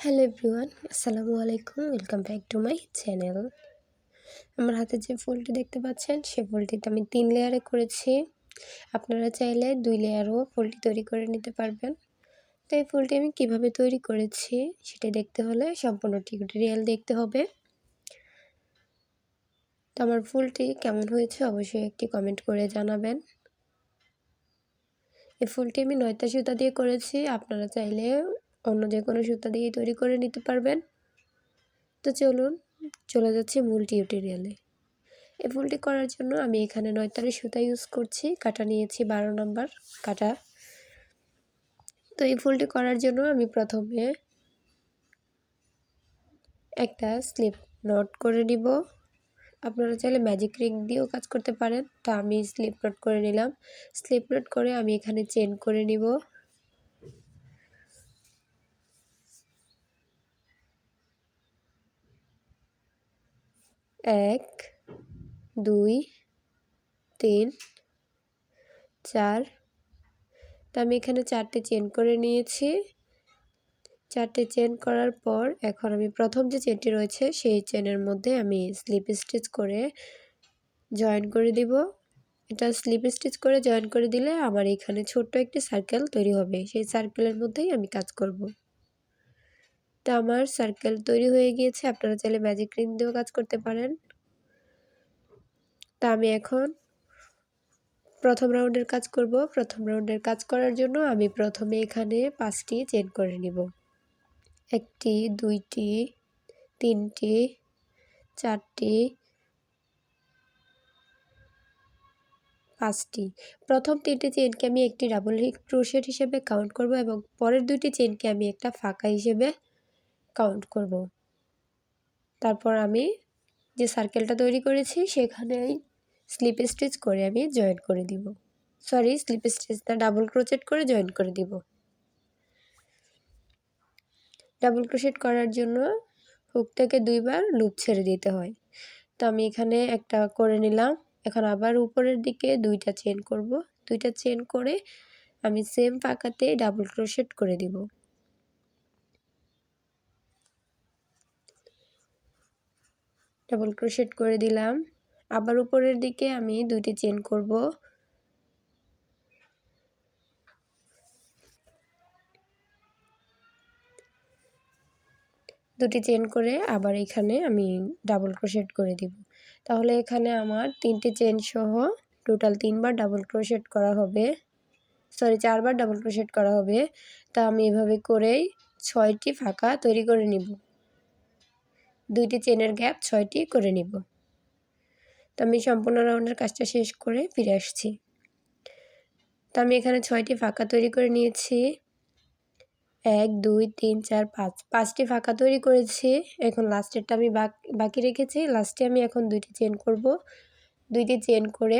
Hello everyone, আসসালামু আলাইকুম। Welcome back to my channel. আমার হাতে যে ফুলটি দেখতে পাচ্ছেন, সে ফুলটিতে আমি 3 লেয়ারে করেছি। আপনারা চাইলে 2 লেয়ারও ফুলটি তৈরি করে নিতে পারবেন। তো এই ফুলটি আমি কিভাবে তৈরি করেছি সেটা দেখতে হলে সম্পূর্ণ টিউটোরিয়াল দেখতে হবে। তো আমার ফুলটি কেমন হয়েছে অবশ্যই একটি কমেন্ট করে জানাবেন। এই ফুলটি আমি 9টা সুতা দিয়ে করেছি। আপনারা চাইলে অন্য যে কোনো সুতা দিয়ে তৈরি করে নিতে পারবেন। তো চলুন চলে যাচ্ছি মূল টিউটোরিয়ালে। এই ফুলটি করার জন্য আমি এখানে 9তারি সুতা ইউজ করছি। কাটা নিয়েছি 12 নাম্বার কাটা। তো এই ফুলটি করার জন্য আমি প্রথমে একটা স্লিপ নট করে নিব। আপনারা চাইলে ম্যাজিক রিং দিয়েও কাজ করতে পারেন। তো আমি স্লিপ নট করে নিলাম। স্লিপ নট করে আমি এখানে চেন করে নিব। এক, 2, 3, 4। তো আমি এখানে 4টে চেন করে নিয়েছি। 4টে চেন করার পর এখন আমি প্রথম যে চেনটি রয়েছে সেই চেনের মধ্যে আমি স্লিপ স্টিচ করে জয়েন করে দিব। এটা স্লিপ স্টিচ করে জয়েন করে দিলে আমার এখানে ছোট্ট একটি সার্কেল তৈরি হবে। সেই সার্কেলের মধ্যেই আমি কাজ করব। তো আমার সার্কেল তৈরি হয়ে গিয়েছে। আপনারা চাইলে ম্যাজিক রিং দিয়েও কাজ করতে পারেন। তা আমি এখন প্রথম রাউন্ডের কাজ করব। প্রথম রাউন্ডের কাজ করার জন্য আমি প্রথমে এখানে 5টি চেন করে নিব। 1টি, 2টি, 3টি, 4টি, 5টি। প্রথম 3টি চেনকে আমি একটি ডাবল ক্রোশেট হিসেবে কাউন্ট করব এবং পরের 2টি চেনকে আমি একটা ফাঁকা হিসেবে কাউন্ট করব। তারপর আমি যে সার্কেলটা তৈরি করেছি সেখানেই স্লিপ স্টিচ করে আমি জয়েন করে দিব। স্লিপ স্টিচ না, ডাবল ক্রোশেট করে জয়েন করে দিব। ডাবল ক্রোশেট করার জন্য হুক থেকে 2বার লুপ ছেড়ে দিতে হয়। তো আমি এখানে একটা করে নিলাম। এখন আবার উপরের দিকে 2টা চেন করব। 2টা চেন করে আমি সেম ফাঁকাতে ডাবল ক্রোশেট করে দিব। ডাবল ক্রোশেট করে দিলাম। আবার উপরের দিকে আমি 2টি চেন করব। দুটি চেন করে আবার এখানে আমি ডাবল ক্রোশেট করে দিব। তাহলে এখানে আমার 3টি চেন সহ টোটাল 3বার ডাবল ক্রোশেট করা হবে। 4বার ডাবল ক্রোশেট করা হবে। তা আমি এভাবে করেই 6টি ফাঁকা তৈরি করে নিব। 2টি চেনের গ্যাপ 6টি করে নিব। তো আমি সম্পূর্ণ রাউন্ডের কাজটা শেষ করে ফিরে আসছি। তো আমি এখানে 6টি ফাঁকা তৈরি করে নিয়েছি। 1, 2, 3, 4, 5 5টি ফাঁকা তৈরি করেছি। এখন লাস্টেরটা আমি বাকি রেখেছি। লাস্টে আমি এখন 2টি চেন করব। 2টি চেন করে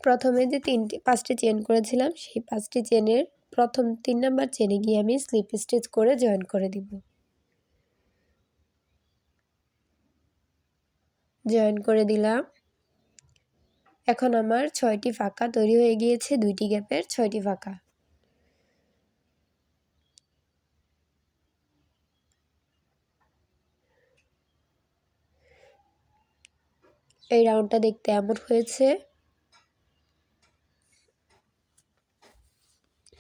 প্রথমে যে 5টি চেন করেছিলাম সেই 5টি চেনের প্রথম 3 নাম্বার চেনে গিয়ে আমি স্লিপ স্টিচ করে জয়েন করে দিব। জয়েন করে দিলাম। এখন আমার 6টি ফাঁকা তৈরি হয়ে গিয়েছে। 2টি গ্যাপের 6টি ফাঁকা। এই রাউন্ডটা দেখতে এমন হয়েছে।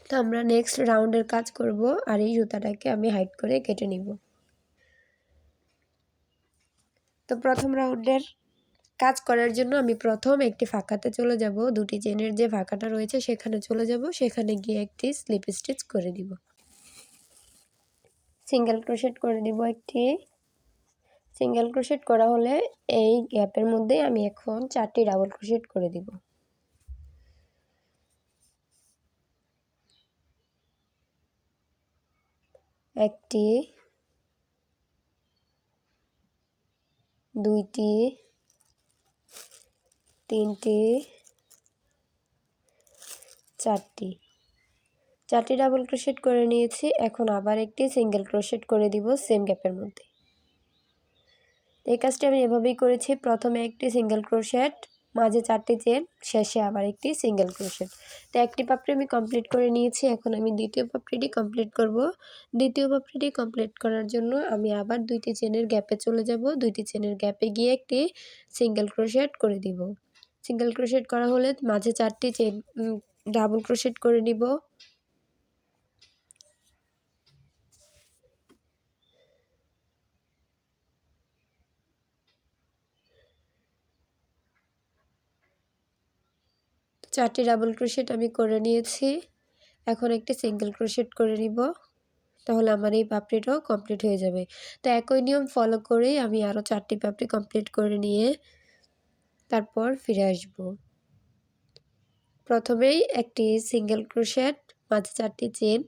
তো আমরা নেক্সট রাউন্ডের কাজ করব আর এই সুতাটাকে আমি হাইড করে কেটে নিব। তো প্রথম রাউন্ডের কাজ করার জন্য আমি প্রথম একটি ফাঁকাতে চলে যাব। 2টি চেনের যে ফাঁকাটা রয়েছে সেখানে চলে যাব। সেখানে গিয়ে একটি স্লিপ স্টিচ করে দিব। সিঙ্গেল ক্রোশেট করে দিব একটি। সিঙ্গেল ক্রোশেট করা হলে এই গ্যাপের মধ্যে আমি এখন 4টি ডাবল ক্রোশেট করে দিব। একটি, 2টি, 3টি, 4টি। 4টি ডাবল ক্রোশেট করে নিয়েছি। এখন আবার একটি সিঙ্গেল ক্রোশেট করে দিব সেম গ্যাপের মধ্যে। এই কাজটি আমি এভাবেই করেছি। প্রথমে একটি সিঙ্গেল ক্রোশেট, মাঝে 4টি চেন, শেষে আবার একটি সিঙ্গেল ক্রোশেট। তো একটি পাপড়ি আমি কমপ্লিট করে নিয়েছি। এখন আমি দ্বিতীয় পাপড়িটি কমপ্লিট করব। দ্বিতীয় পাপড়িটি কমপ্লিট করার জন্য আমি আবার 2টি চেনের গ্যাপে চলে যাব। 2টি চেনের গ্যাপে গিয়ে একটি সিঙ্গেল ক্রোশেট করে দিব। সিঙ্গেল ক্রোশেট করা হলে মাঝে 4টি চেন ডাবল ক্রোশেট করে নিব। চারটি ডাবল ক্রোশেট আমি করে নিয়েছি। এখন একটি সিঙ্গেল ক্রোশেট করে নিব, তাহলে আমার এই পাপড়িটাও কমপ্লিট হয়ে যাবে। তো একই নিয়ম ফলো করেই আমি আরও 4টি পাপড়ি কমপ্লিট করে নিয়ে তারপর ফিরে আসব। প্রথমেই একটি সিঙ্গেল ক্রোশেট, মাঝে 4টি চেন,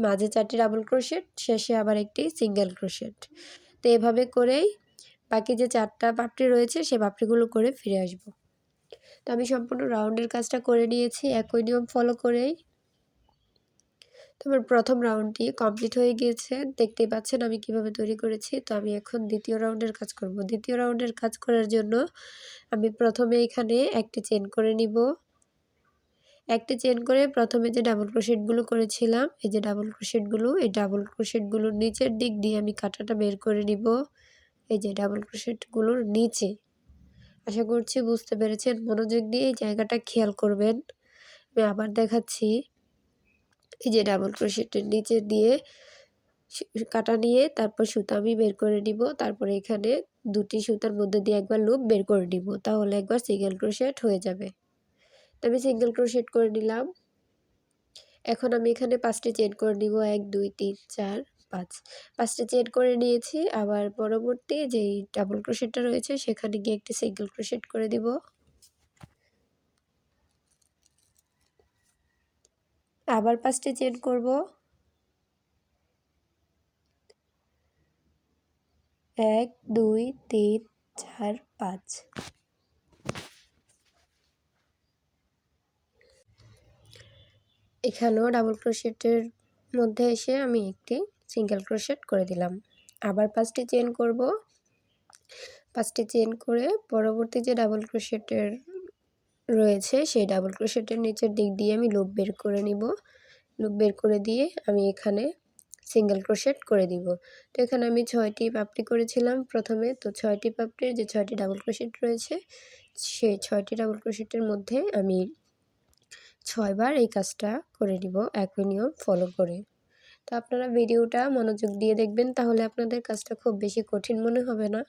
মাঝে 4টি ডাবল ক্রোশেট, শেষে আবার একটি সিঙ্গেল ক্রোশেট। তো এভাবে করেই বাকি যে 4টা পাপড়ি রয়েছে সে পাপড়িগুলো করে ফিরে আসব। তো আমি সম্পূর্ণ রাউন্ডের কাজটা করে নিয়েছি একই নিয়ম ফলো করেই। তো আমার প্রথম রাউন্ডটি কমপ্লিট হয়ে গিয়েছে, দেখতেই পাচ্ছেন আমি কিভাবে তৈরি করেছি। তো আমি এখন দ্বিতীয় রাউন্ডের কাজ করব। দ্বিতীয় রাউন্ডের কাজ করার জন্য আমি প্রথমে এখানে একটি চেন করে নিব। একটি চেন করে প্রথমে যে ডাবল ক্রোশেটগুলো করেছিলাম, এই যে ডাবল ক্রোশেটগুলো, এই ডাবল ক্রোশেটগুলোর নিচের দিক দিয়ে আমি কাঁটাটা বের করে নিব। এই যে ডাবল ক্রোশেটগুলোর নিচে, আশা করছি বুঝতে পেরেছেন। মনোযোগ দিয়ে এই জায়গাটা খেয়াল করবেন। আমি আবার দেখাচ্ছি। এই যে ডাবল ক্রোশেটের নিচে দিয়ে কাটা নিয়ে তারপর সুতা আমি বের করে নিব। তারপরে এখানে 2টি সুতার মধ্যে দিয়ে একবার লুপ বের করে নিব, তাহলে একবার সিঙ্গেল ক্রোশেট হয়ে যাবে। তো আমি সিঙ্গেল ক্রোশেট করে নিলাম। এখন আমি এখানে 5টি চেন করে নিব। 1 2 3 4 5, 5টি চেন করে নিয়েছি। আবার পরবর্তী যেই ডাবল ক্রোশেটটা রয়েছে সেখানে গিয়ে একটি সিঙ্গেল ক্রোশেট করে দিব। আবার 5টি চেন করব। 1 2 3 4 5। এখানেও ডাবল ক্রোশেটের মধ্যে এসে আমি একটি সিঙ্গেল ক্রোশেট করে দিলাম। আবার 5টি চেন করব। 5টি চেন করে পরবর্তী যে ডাবল ক্রোশেটের রয়েছে সেই ডাবল ক্রোশেটের নিচের দিক দিয়ে আমি লুপ বের করে নিব। লুপ বের করে দিয়ে আমি এখানে সিঙ্গেল ক্রোশেট করে দিব। তো এখানে আমি 6টি পাপড়ি করেছিলাম প্রথমে। তো 6টি পাপড়ির যে 6টি ডাবল ক্রোশেট রয়েছে সেই 6টি ডাবল ক্রোশেটের মধ্যে আমি 6 বার এই কাজটা করে নিব একই নিয়ম ফলো করে। তো আপনারা ভিডিওটা মনোযোগ দিয়ে দেখবেন, তাহলে আপনাদের কাজটা খুব বেশি কঠিন মনে হবে না।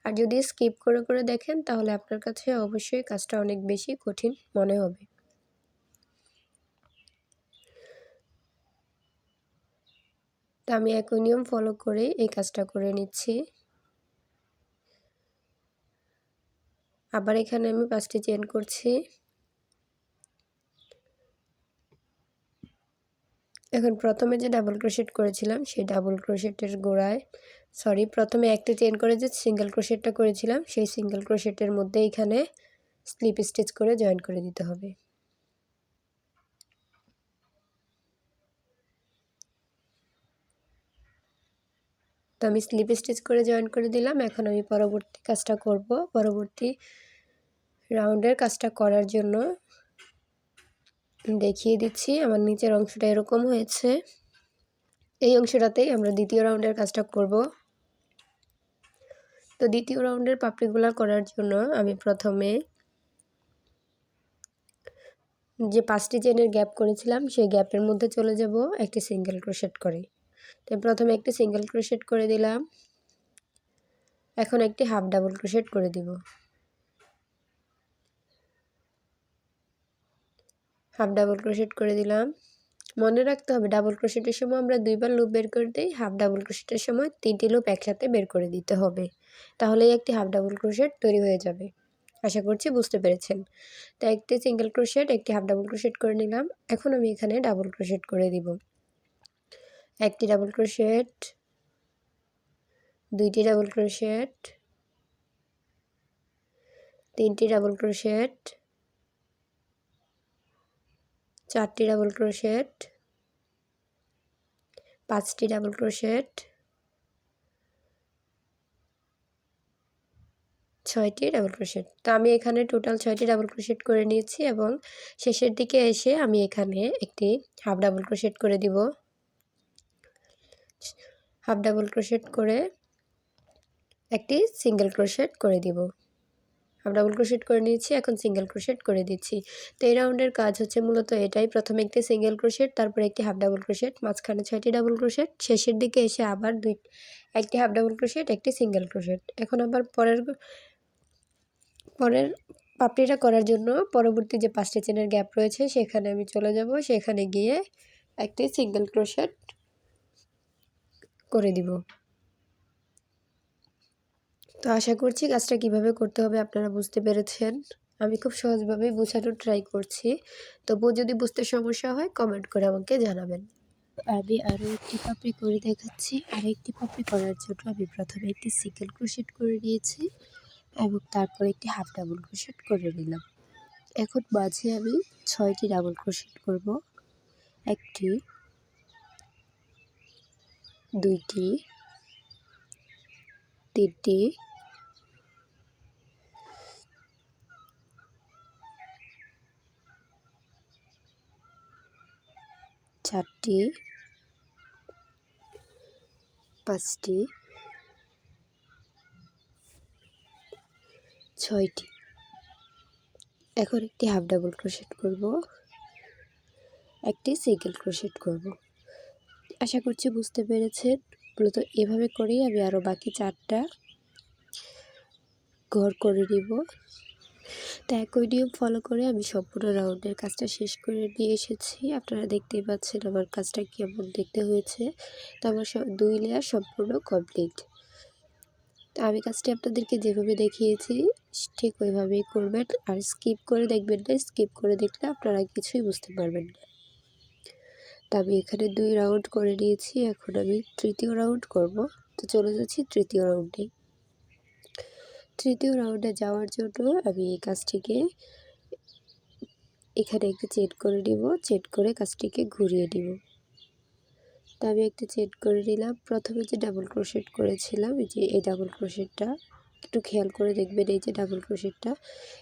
আর যদি স্কিপ করে করে দেখেন তাহলে আপনার কাছে অবশ্যই কাজটা অনেক বেশি কঠিন মনে হবে। তো আমি একই নিয়ম ফলো করে এই কাজটা করে নিচ্ছি। আবার এখানে আমি 5টি চেন করছি। এখন প্রথমে যে ডাবল ক্রোশেট করেছিলাম সেই ডাবল ক্রোশেটের গোড়ায় প্রথমে একটি চেন করে যে সিঙ্গেল ক্রোশেটটা করেছিলাম সেই সিঙ্গেল ক্রোশেটের মধ্যে এখানে স্লিপ স্টিচ করে জয়েন করে দিতে হবে। তো আমি স্লিপ স্টিচ করে জয়েন করে দিলাম। এখন আমি পরবর্তী কাজটা করব। পরবর্তী রাউন্ডের কাজটা করার জন্য দেখিয়ে দিচ্ছি। আমার নিচের অংশটা এরকম হয়েছে। এই অংশটাতেই আমরা দ্বিতীয় রাউন্ডের কাজটা করব। তো দ্বিতীয় রাউন্ডের পাপড়িগুলা করার জন্য আমি প্রথমে যে 5টি চেনের গ্যাপ করেছিলাম সেই গ্যাপের মধ্যে চলে যাব একটি সিঙ্গেল ক্রোশেট করে। তো প্রথমে একটি সিঙ্গেল ক্রোশেট করে দিলাম। এখন একটি হাফ ডাবল ক্রোশেট করে দিব। হাফ ডাবল ক্রোশেট করে দিলাম। মনে রাখতে হবে ডাবল ক্রোশেটের সময় আমরা 2বার লুপ বের করে দিই, হাফ ডাবল ক্রোশেটের সময় 3টি লুপ একসাথে বের করে দিতে হবে, তাহলেই একটি হাফ ডাবল ক্রোশেট তৈরি হয়ে যাবে। আশা করছি বুঝতে পেরেছেন। তো একটি সিঙ্গেল ক্রোশেট, একটি হাফ ডাবল ক্রোশেট করে নিলাম। এখন আমি এখানে ডাবল ক্রোশেট করে দিব। একটি ডাবল ক্রোশেট, 2টি ডাবল ক্রোশেট, 3টি ডাবল ক্রোশেট, 4টি ডাবল ক্রোশেট, 5টি ডাবল ক্রোশেট, 6টি ডাবল ক্রোশেট। তো আমি এখানে টোটাল 6টি ডাবল ক্রোশেট করে নিয়েছি এবং শেষের দিকে এসে আমি এখানে একটি হাফ ডাবল ক্রোশেট করে দিব। হাফ ডাবল ক্রোশেট করে একটি সিঙ্গেল ক্রোশেট করে দিব। হাফ ডাবল ক্রোশেট করে নিয়েছি, এখন সিঙ্গেল ক্রোশেট করে দিচ্ছি। তো এই রাউন্ডের কাজ হচ্ছে মূলত এটাই, প্রথমে একটি সিঙ্গেল ক্রোশেট, তারপরে একটি হাফ ডাবল ক্রোশেট, মাঝখানে 6টি ডাবল ক্রোশেট, শেষের দিকে এসে আবার একটি হাফ ডাবল ক্রোশেট, একটি সিঙ্গেল ক্রোশেট। এখন আবার পরের পাপড়িটা করার জন্য পরবর্তী যে 5টি চেনের গ্যাপ রয়েছে সেখানে আমি চলে যাব, সেখানে গিয়ে একটি সিঙ্গেল ক্রোশেট করে দিব। তো আশা করছি কাজটা কিভাবে করতে হবে আপনারা বুঝতে পেরেছেন। আমি খুব সহজভাবেই বোঝানোর ট্রাই করছি, তবুও যদি বুঝতে সমস্যা হয় কমেন্ট করে আমাকে জানাবেন। আমি আরও একটি পাপড়ি করে দেখাচ্ছি। আরেকটি পাপড়ি করার জন্য আমি প্রথমে একটি সিঙ্গেল ক্রোশেট করে নিয়েছি এবং তারপর একটি হাফ ডাবল ক্রোশেট করে নিলাম। এখন মাঝে আমি 6টি ডাবল ক্রোশেট করব। 1টি, 2টি, 3টি, 4টি, 5টি, 6টি। এখন একটি হাফ ডাবল ক্রোশেট করব, একটি সিঙ্গেল ক্রোশেট করব। আশা করছি বুঝতে পেরেছেন। মূলত এভাবে করেই আমি আরও বাকি 4টা ঘর করে নিব। তো একই নিয়ম ফলো করে আমি সম্পূর্ণ রাউন্ডের কাজটা শেষ করে নিয়ে এসেছি। আপনারা দেখতেই পাচ্ছেন আমার কাজটা কেমন দেখতে হয়েছে। তো আমার 2 লেয়ার সম্পূর্ণ কমপ্লিট। তো আমি কাজটি আপনাদেরকে যেভাবে দেখিয়েছি ঠিক ওইভাবেই করবেন, আর স্কিপ করে দেখবেন না। স্কিপ করে দেখলে আপনারা কিছুই বুঝতে পারবেন না। তো আমি এখানে 2 রাউন্ড করে নিয়েছি, এখন আমি 3য় রাউন্ড করব। তো চলে যাচ্ছি 3য় রাউন্ডে। 3য় রাউন্ডে যাওয়ার জন্য আমি এই কাজটিকে এখানে একটু চেন করে নিব, চেন করে কাজটিকে ঘুরিয়ে নিব। তো আমি একটু চেন করে নিলাম। প্রথমে যে ডাবল ক্রোশেট করেছিলাম, এই ডাবল ক্রোশেটটা একটু খেয়াল করে দেখবেন। এই যে ডাবল ক্রোশেটটা,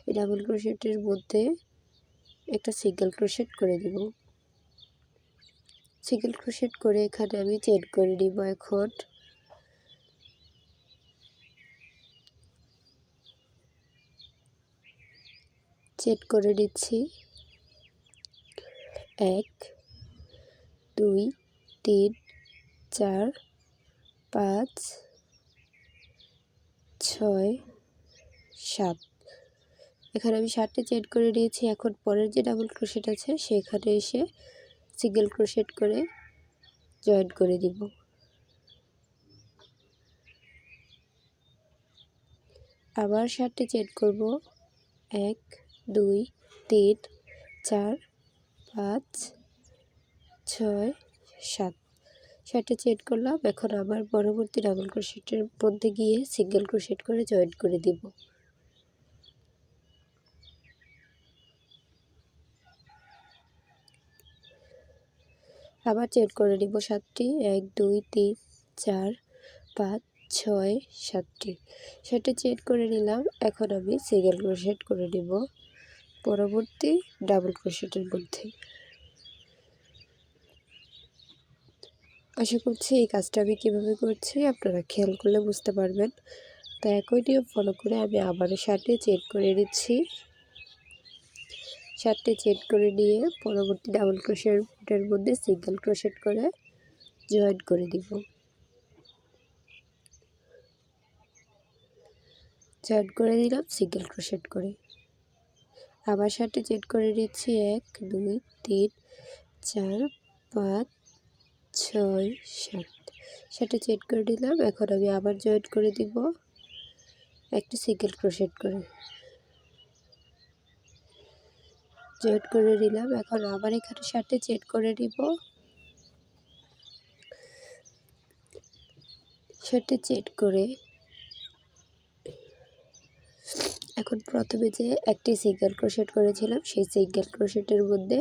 এই ডাবল ক্রোশেটের মধ্যে একটা সিঙ্গেল ক্রোশেট করে দিব। সিঙ্গেল ক্রোশেট করে এখানে আমি চেন করে নিব। এখন চেন করে নিচ্ছি। 1, 2, 3, 4, 5, 6, 7। এখানে আমি 7টি চেন করে নিয়েছি। এখন পরের যে ডাবল ক্রোশেট আছে সেখানে এসে সিঙ্গেল ক্রোশেট করে জয়েন করে দিব। আবার 7টি চেন করব। 1, 2, 3, 4, 5, 6, 7। 7টি চেন করলাম। এখন আবার পরবর্তী ডাবল ক্রোশেটের মধ্যে গিয়ে সিঙ্গেল ক্রোশেট করে জয়েন করে দিব। আবার চেন করে নিব 7টি। 1, 2, 3, 4, 5, 6, 7টি। 7টি চেন করে নিলাম। এখন আমি সিঙ্গেল ক্রোশেট করে নিব পরবর্তী ডাবল ক্রোশেটের মধ্যে। আশা করছি এই কাজটা আমি কীভাবে করছি আপনারা খেয়াল করলে বুঝতে পারবেন। তো একই নিয়ম ফলো করে আমি আবারও 7টি চেন করে নিচ্ছি। 7টি চেন করে নিয়ে পরবর্তী ডাবল ক্রোশেটের মধ্যে সিঙ্গেল ক্রোশেট করে জয়েন করে দিব। জয়েন করে দিলাম সিঙ্গেল ক্রোশেট করে। আবার 7টি চেন করে নিচ্ছি। 1, 2, 3, 4, 5, 6, 7। 7টি চেন করে নিলাম। এখন আমি আবার জয়েন করে দিব একটি সিঙ্গেল ক্রোশেট করে। জয়েন করে নিলাম। এখন আবার এখানে 7টি চেন করে নিব। 7টি চেন করে এখন প্রথমে যে একটি সিঙ্গেল ক্রোশেট করেছিলাম সেই সিঙ্গেল ক্রোশেটের মধ্যে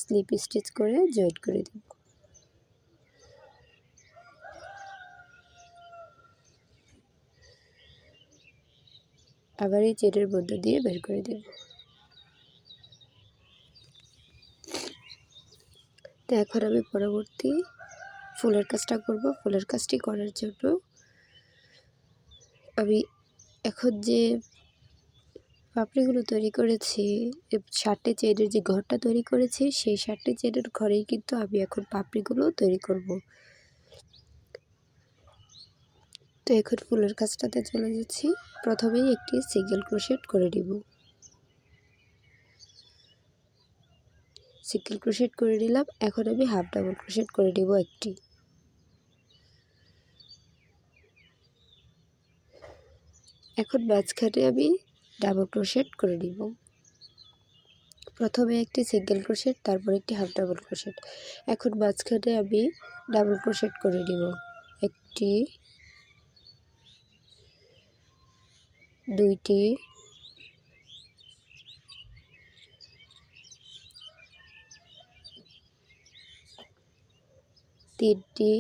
স্লিপ স্টিচ করে জয়েন করে দেব। আবার এই চেনের মধ্য দিয়ে বের করে দেব। তো এখন আমি পরবর্তী ফুলের কাজটা করব। ফুলের কাজটি করার জন্য আমি এখন যে পাপড়িগুলো তৈরি করেছি, 7টি চেনের যে ঘরটা তৈরি করেছি, সেই 7টি চেনের ঘরেই কিন্তু আমি এখন পাপড়িগুলো তৈরি করব। তো এখন ফুলের কাজটাতে চলে যাচ্ছি। প্রথমেই একটি সিঙ্গেল ক্রোশেট করে নিব। সিঙ্গেল ক্রোশেট করে নিলাম। এখন আমি হাফ ডাবল ক্রোশেট করে নিব একটি। এখন মাঝখানে আমি ডাবল ক্রোশেট করে নিব। প্রথমে একটি সিঙ্গেল ক্রোশেট, তারপর একটি হাফ ডাবল ক্রোশেট। এখন মাঝখানে আমি ডাবল ক্রোশেট করে নিব। একটি, দুইটি, তিনটি,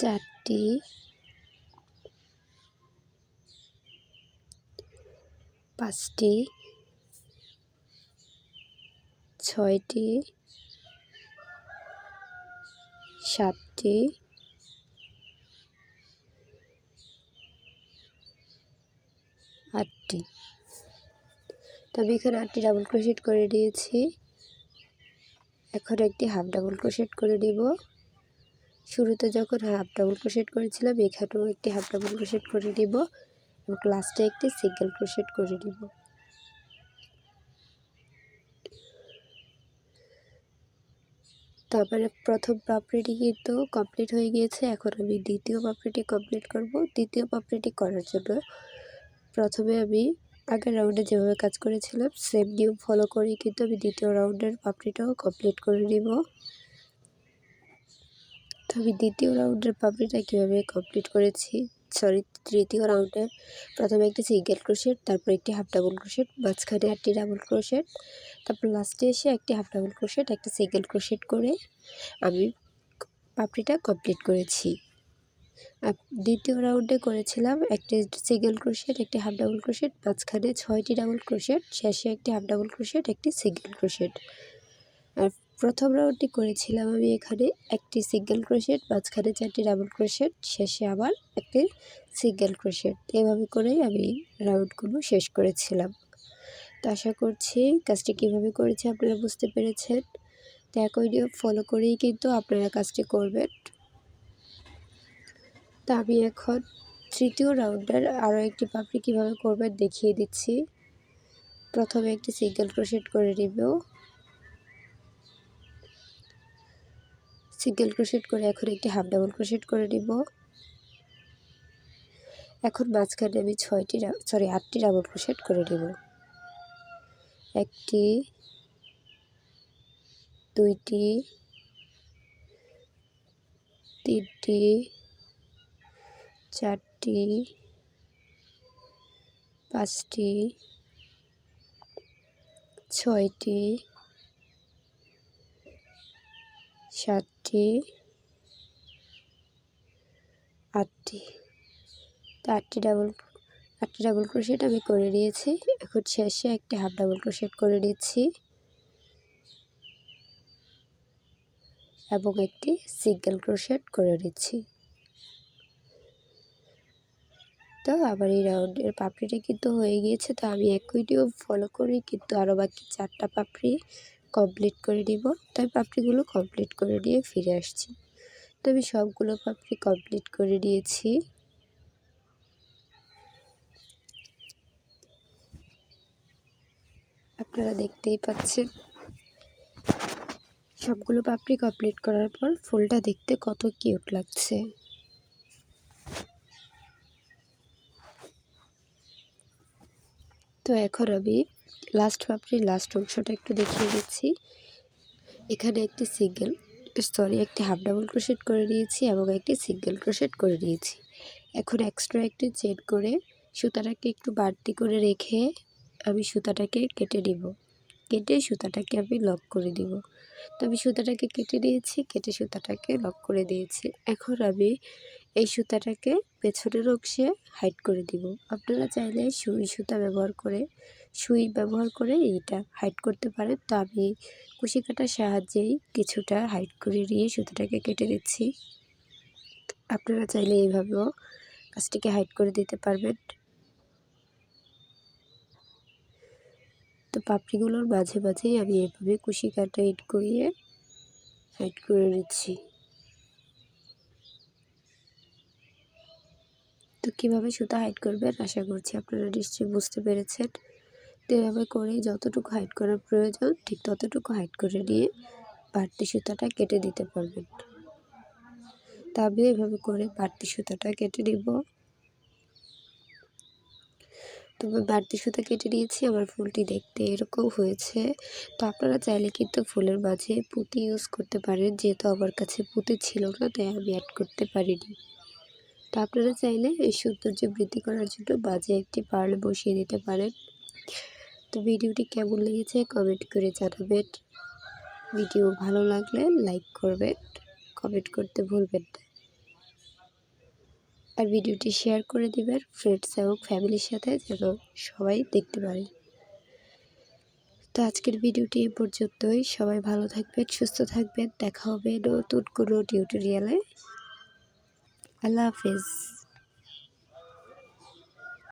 চারটি, পাঁচটি, ছয়টি, সাতটি, আটটি। তো আমি এখানে 8টি ডাবল ক্রোশেট করে নিয়েছি। এখন একটি হাফ ডাবল ক্রোশেট করে নেব। শুরুতে যখন হাফ ডাবল ক্রোশেট করেছিলাম, এখানেও একটি হাফ ডাবল ক্রোশেট করে নেব এবং লাস্টে একটি সিঙ্গেল ক্রোশেট করে নেব। তারপরে প্রথম পাপড়িটি কিন্তু কমপ্লিট হয়ে গিয়েছে। এখন আমি দ্বিতীয় পাপড়িটি কমপ্লিট করব। দ্বিতীয় পাপড়িটি করার জন্য প্রথমে আমি আগের রাউন্ডে যেভাবে কাজ করেছিলাম সেম নিয়ম ফলো করে কিন্তু আমি দ্বিতীয় রাউন্ডের পাপড়িটাও কমপ্লিট করে নিব। তো আমি দ্বিতীয় রাউন্ডের পাপড়িটা কীভাবে কমপ্লিট করেছি, তৃতীয় রাউন্ডের প্রথমে একটি সিঙ্গেল ক্রোশেট, তারপর একটি হাফ ডাবল ক্রোশেট, মাঝখানে একটি ডাবল ক্রোশেট, তারপর লাস্টে এসে একটি হাফ ডাবল ক্রোশেট, একটা সিঙ্গেল ক্রোশেট করে আমি পাপড়িটা কমপ্লিট করেছি। আর দ্বিতীয় রাউন্ডে করেছিলাম একটি সিঙ্গেল ক্রোশেট, একটি হাফ ডাবল ক্রোশেট, মাঝখানে 6টি ডাবল ক্রোশেট, শেষে একটি হাফ ডাবল ক্রোশেট, একটি সিঙ্গেল ক্রোশেট। আর প্রথম রাউন্ডটি করেছিলাম আমি এখানে একটি সিঙ্গেল ক্রোশেট, মাঝখানে 4টি ডাবল ক্রোশেট, শেষে আবার একটি সিঙ্গেল ক্রোশেট। এভাবে করেই আমি রাউন্ডগুলো শেষ করেছিলাম। তো আশা করছি কাজটি কীভাবে করেছি আপনারা বুঝতে পেরেছেন। তো একই নিয়ম ফলো করেই কিন্তু আপনারা কাজটি করবেন। তা আমি এখন তৃতীয় রাউন্ডের আরও একটি পাপড়ি কীভাবে করবেন দেখিয়ে দিচ্ছি। প্রথমে একটি সিঙ্গেল ক্রোশেট করে নিব। সিঙ্গেল ক্রোশেট করে এখন একটি হাফ ডাবল ক্রোশেট করে নিব। এখন মাঝখানে আমি 8টি ডাবল ক্রোশেট করে নিব। একটি, দুইটি, তিনটি, চারটি, পাঁচটি, ছয়টি, সাতটি, আটটি। তো 8টি ডাবল ক্রোশেট আমি করে নিয়েছি। এখন শেষে একটি হাফ ডাবল ক্রোশেট করে নিচ্ছি এবং একটি সিঙ্গেল ক্রোশেট করে নিচ্ছি। তো আবার এই রাউন্ডের পাপড়িটা কিন্তু হয়ে গিয়েছে। তো আমি একই নিয়ম ফলো করি কিন্তু আরও বাকি 4টা পাপড়ি কমপ্লিট করে নিব। তো আমি পাপড়িগুলো কমপ্লিট করে নিয়ে ফিরে আসছি। তো আমি সবগুলো পাপড়ি কমপ্লিট করে নিয়েছি। আপনারা দেখতেই পাচ্ছেন সবগুলো পাপড়ি কমপ্লিট করার পর ফুলটা দেখতে কত কিউট লাগছে। তো এখন আমি লাস্ট পাপড়ির লাস্ট অংশটা একটু দেখিয়ে দিচ্ছি। এখানে একটি হাফ ডাবল ক্রোশেট করে নিয়েছি এবং একটি সিঙ্গেল ক্রোশেট করে নিয়েছি। এখন এক্সট্রা একটি চেন করে সুতাটাকে একটু বাড়তি করে রেখে আমি সুতাটাকে কেটে নিব। কেটে সুতাটাকে আমি লক করে দিব। তো আমি সুতাটাকে কেটে নিয়েছি, কেটে সুতাটাকে লক করে দিয়েছি। এখন আমি এই সুতাটাকে পেছনের অংশে হাইড করে দিব। আপনারা চাইলে সুই ব্যবহার করে এটা হাইড করতে পারেন। তো আমি কুশি কাটার সাহায্যেই কিছুটা হাইড করে নিয়ে সুতাটাকে কেটে দিচ্ছি। আপনারা চাইলে এইভাবেও কাজটিকে হাইড করে দিতে পারবেন। তো পাপড়িগুলোর মাঝে মাঝেই আমি এভাবে কুশি কাটা ইট করিয়ে হাইড করে নিচ্ছি। তো কীভাবে সুতা হাইড করবেন আশা করছি আপনারা নিশ্চয়ই বুঝতে পেরেছেন। তো এভাবে করে যতটুকু হাইড করার প্রয়োজন ঠিক ততটুকু হাইড করে নিয়ে বাড়তি সুতাটা কেটে দিতে পারবেন। তা আমি এভাবে করে বাড়তি সুতাটা কেটে নিব। তো আমি বাড়তি সুতা কেটে নিয়েছি। আমার ফুলটি দেখতে এরকম হয়েছে। তো আপনারা চাইলে কিন্তু ফুলের মাঝে পুঁতি ইউজ করতে পারেন, যেহেতু আমার কাছে পুঁতি ছিল না তাই আমি অ্যাড করতে পারিনি। তো আপনারা চাইলে এই সৌন্দর্য বৃদ্ধি করার জন্য মাঝে একটি পার্ল বসিয়ে দিতে পারেন। তো ভিডিওটি কেমন লেগেছে কমেন্ট করে জানাবেন। ভিডিও ভালো লাগলে লাইক করবেন, কমেন্ট করতে ভুলবেন না। আর ভিডিওটি শেয়ার করে দিবেন ফ্রেন্ডস এবং ফ্যামিলির সাথে, যেন সবাই দেখতে পারে। তো আজকের ভিডিওটি এ পর্যন্তই। সবাই ভালো থাকবেন, সুস্থ থাকবেন। দেখা হবে নতুন কোনো টিউটোরিয়ালে। আল্লাহ হাফেজ।